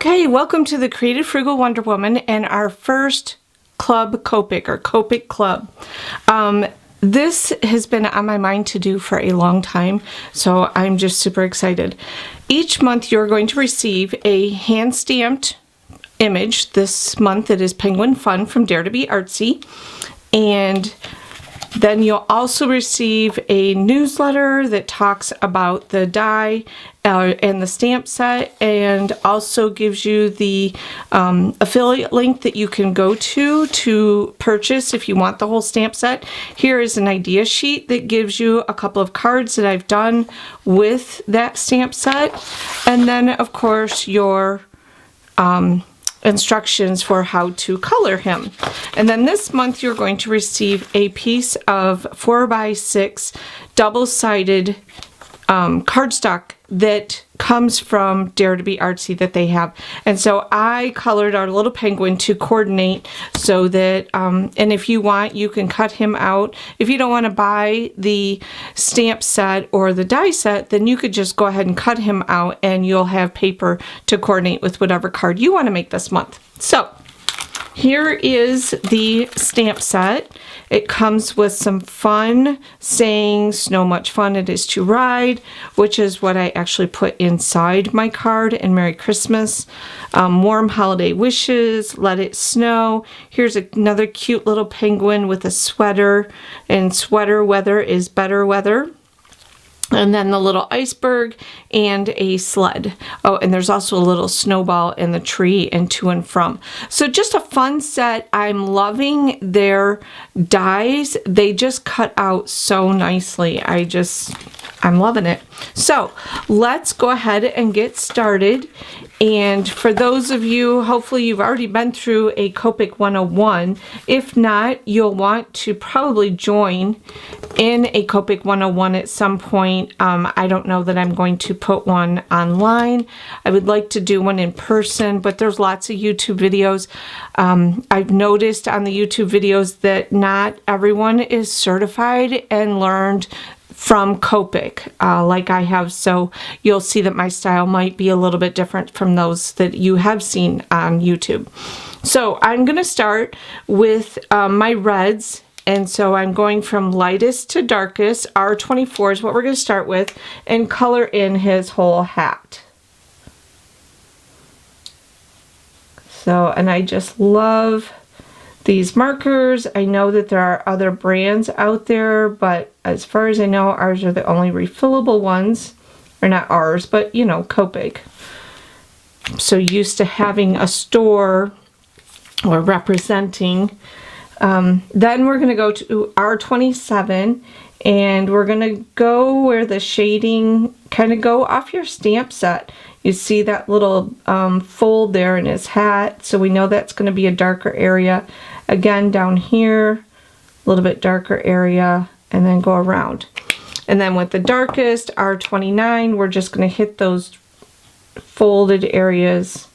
Okay, welcome to the Creative Frugal Wonder Woman and our first club Copic, or Copic Club. This has been on my mind to do for a long time, so I'm just super excited. Each month you're going to receive a hand-stamped image. This month it is Penguin Fun from Dare to Be Artsy, and then you'll also receive a newsletter that talks about the die and the stamp set, and also gives you the affiliate link that you can go to purchase if you want the whole stamp set. Here is an idea sheet that gives you a couple of cards that I've done with that stamp set, and then of course your instructions for how to color him. And then this month you're going to receive a piece of 4x6 double-sided cardstock that comes from Dare to Be Artsy that they have. And so I colored our little penguin to coordinate so that, and if you want, you can cut him out. If you don't want to buy the stamp set or the die set, then you could just go ahead and cut him out and you'll have paper to coordinate with whatever card you want to make this month. So here is the stamp set. It comes with some fun sayings, "Snow much fun it is to ride," which is what I actually put inside my card, and Merry Christmas. Warm holiday wishes, let it snow. Here's another cute little penguin with a sweater, and sweater weather is better weather. And then the little iceberg and a sled. Oh, and there's also a little snowball in the tree and to and from. So just a fun set. I'm loving their dies. They just cut out so nicely. I'm loving it. So let's go ahead and get started. And for those of you, hopefully you've already been through a Copic 101. If not, you'll want to probably join in a Copic 101 at some point. I don't know that I'm going to put one online. I would like to do one in person, but there's lots of YouTube videos. I've noticed on the YouTube videos that not everyone is certified and learned from Copic like I have, so you'll see that my style might be a little bit different from those that you have seen on YouTube. So I'm going to start with my reds, and so I'm going from lightest to darkest. R24 is what we're going to start with, and color in his whole hat. So, and I just love these markers. I know that there are other brands out there, but as far as I know, ours are the only refillable ones. Or not ours, but you know, Copic. I'm so used to having a store or representing. Then we're going to go to R27, and we're going to go where the shading kind of go off your stamp set. You see that little fold there in his hat, so we know that's going to be a darker area. Again, down here, a little bit darker area, and then go around. And then with the darkest, R29, we're just going to hit those folded areas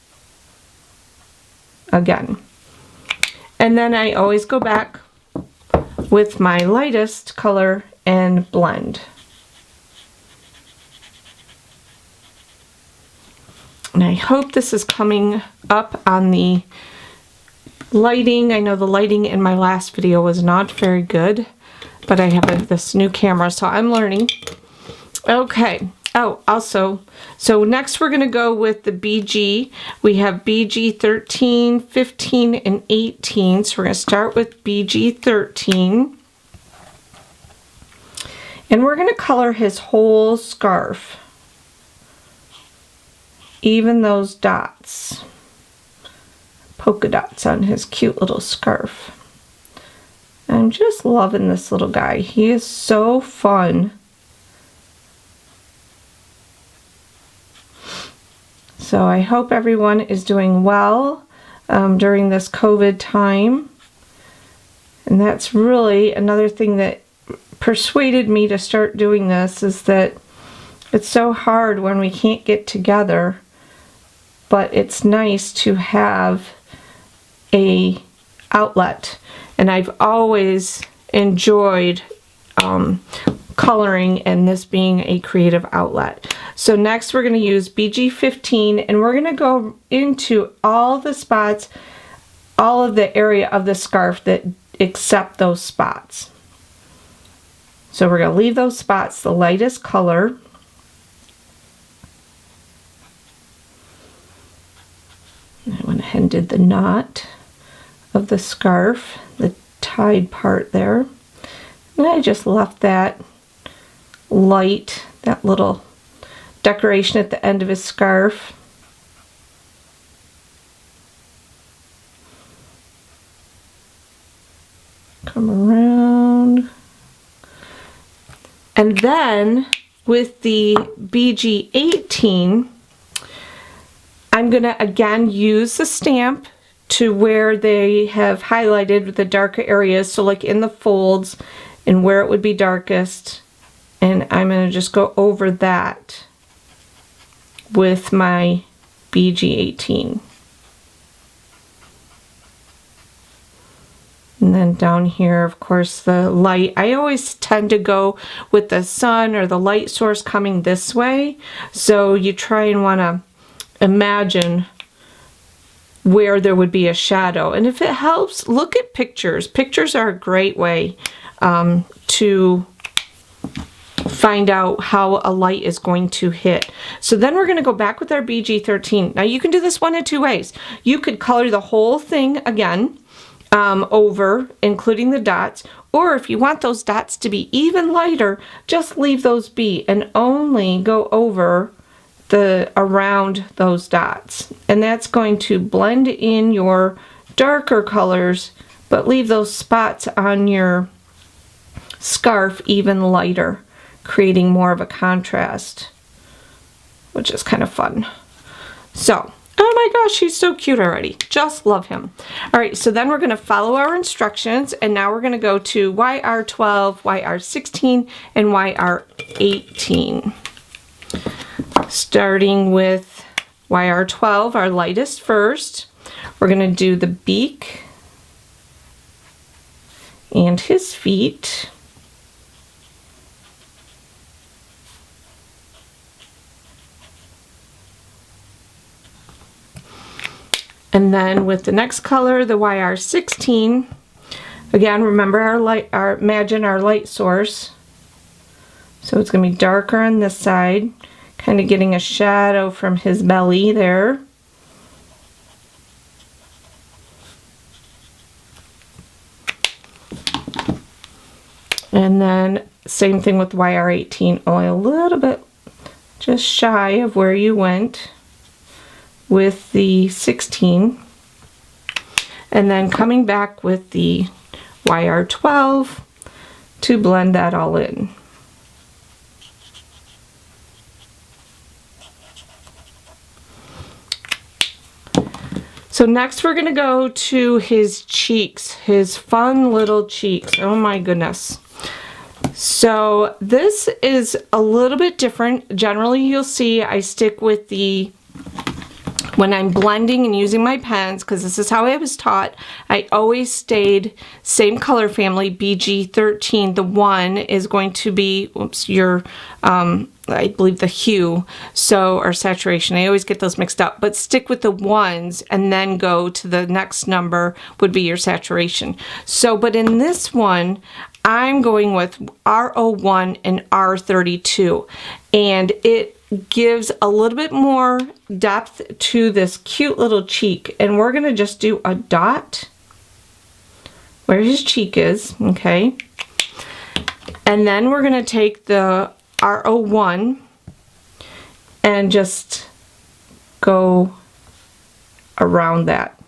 again. And then I always go back with my lightest color and blend. And I hope this is coming up on the lighting. I know the lighting in my last video was not very good, but I have this new camera, so I'm learning. Okay. Oh, also, so next we're going to go with the BG. We have BG 13, 15, and 18. So we're going to start with BG 13. And we're going to color his whole scarf. Even those dots. Polka dots on his cute little scarf. I'm just loving this little guy. He is so fun. So I hope everyone is doing well during this COVID time. And that's really another thing that persuaded me to start doing this, is that it's so hard when we can't get together, but it's nice to have a outlet. And I've always enjoyed coloring and this being a creative outlet. So next we're going to use BG15 and we're going to go into all the spots, all of the area of the scarf that accept those spots. So we're going to leave those spots the lightest color. I went ahead and did the knot of the scarf, the tied part there. And I just left that light, that little decoration at the end of his scarf. Come around. And then with the BG18, I'm going to again use the stamp to where they have highlighted the darker areas, so like in the folds and where it would be darkest, and I'm going to just go over that with my BG18. And then down here, of course, the light. I always tend to go with the sun or the light source coming this way, so you try and want to imagine where there would be a shadow. And if it helps, look at pictures. Pictures are a great way to find out how a light is going to hit. So then we're going to go back with our BG13. Now you can do this one of two ways. You could color the whole thing again over, including the dots, or if you want those dots to be even lighter, just leave those be and only go over the around those dots, and that's going to blend in your darker colors but leave those spots on your scarf even lighter, creating more of a contrast, which is kind of fun. So, oh my gosh, he's so cute already. Just love him. All right, so then we're going to follow our instructions, and now we're going to go to YR12, YR16, and YR18. Starting with YR12, our lightest first. We're going to do the beak and his feet. And then with the next color, the YR16, again, remember imagine our light source. So it's going to be darker on this side, kind of getting a shadow from his belly there. And then same thing with YR18, only a little bit just shy of where you went with the 16. And then coming back with the YR12 to blend that all in. So next we're going to go to his cheeks, his fun little cheeks. Oh my goodness. So this is a little bit different. Generally you'll see I stick with the, when I'm blending and using my pens, because this is how I was taught, I always stayed same color family, BG13. The 1 is going to be, oops, your, I believe the hue, so, or saturation. I always get those mixed up, but stick with the 1s and then go to the next number would be your saturation. So, but in this one, I'm going with R01 and R32, and it gives a little bit more depth to this cute little cheek, and we're going to just do a dot where his cheek is, okay? And then we're going to take the R01 and just go around that.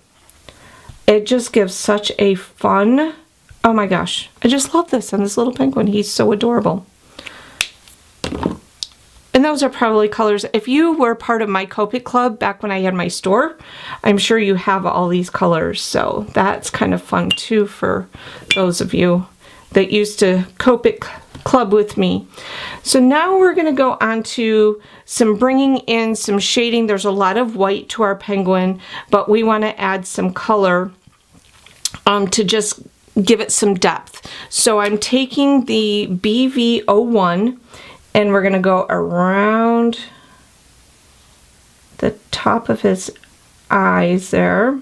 It just gives such a fun, oh my gosh, I just love this on this little penguin. He's so adorable. And those are probably colors. If you were part of my Copic Club back when I had my store, I'm sure you have all these colors. So that's kind of fun too for those of you that used to Copic Club with me. So now we're going to go on to some bringing in some shading. There's a lot of white to our penguin, but we want to add some color to just give it some depth. So I'm taking the BV01 and we're going to go around the top of his eyes there,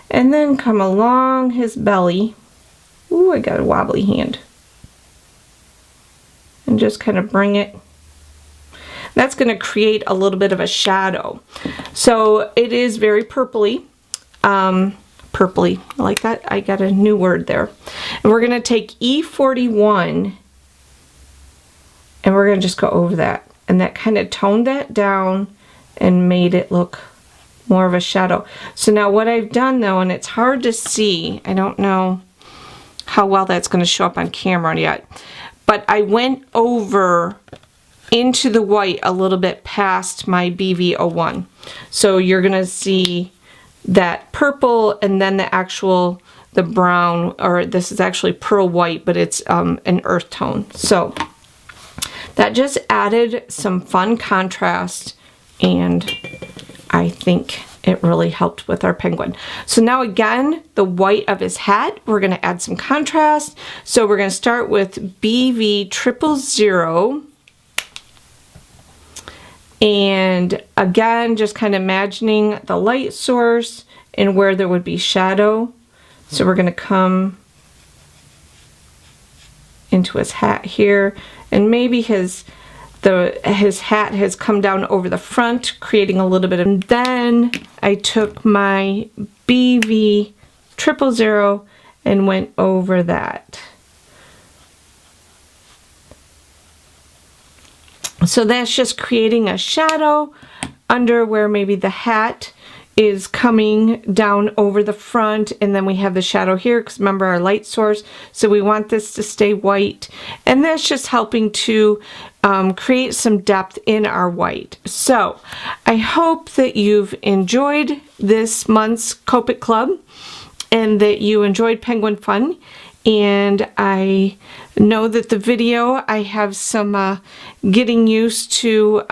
and then come along his belly. Ooh, I got a wobbly hand. And just kind of bring it. That's going to create a little bit of a shadow. So it is very purpley. Purpley, I like that. I got a new word there. And we're going to take E41 and we're going to just go over that. And that kind of toned that down and made it look more of a shadow. So now what I've done though, and it's hard to see, I don't know how well that's going to show up on camera yet, but I went over into the white a little bit past my BV01. So you're going to see that purple and then the brown, or this is actually pearl white, but it's an earth tone. So that just added some fun contrast, and I think it really helped with our penguin. So now again, the white of his hat, we're going to add some contrast. So we're going to start with BV000. And again, just kind of imagining the light source and where there would be shadow. So we're going to come into his hat here, and maybe his hat has come down over the front, creating a little bit of. And then I took my BV000 and went over that. So that's just creating a shadow under where maybe the hat is coming down over the front, and then we have the shadow here because remember our light source. So we want this to stay white, and that's just helping to create some depth in our white. So I hope that you've enjoyed this month's Copic Club and that you enjoyed Penguin Fun. And I know that the video, I have some getting used to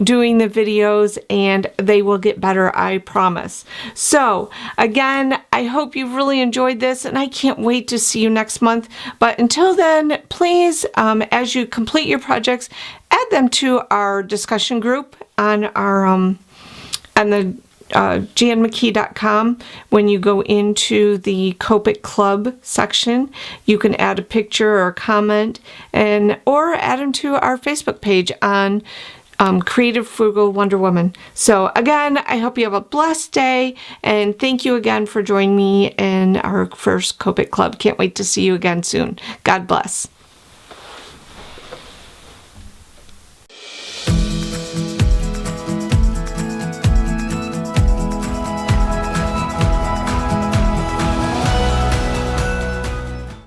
doing the videos, and they will get better, I promise. So again, I hope you've really enjoyed this, and I can't wait to see you next month. But until then, please, as you complete your projects, add them to our discussion group on our on the janmckee.com. When you go into the Copic Club section, you can add a picture or a comment, or add them to our Facebook page on Creative Frugal Wonder Woman. So again, I hope you have a blessed day, and thank you again for joining me in our first Copic Club. Can't wait to see you again soon. God bless.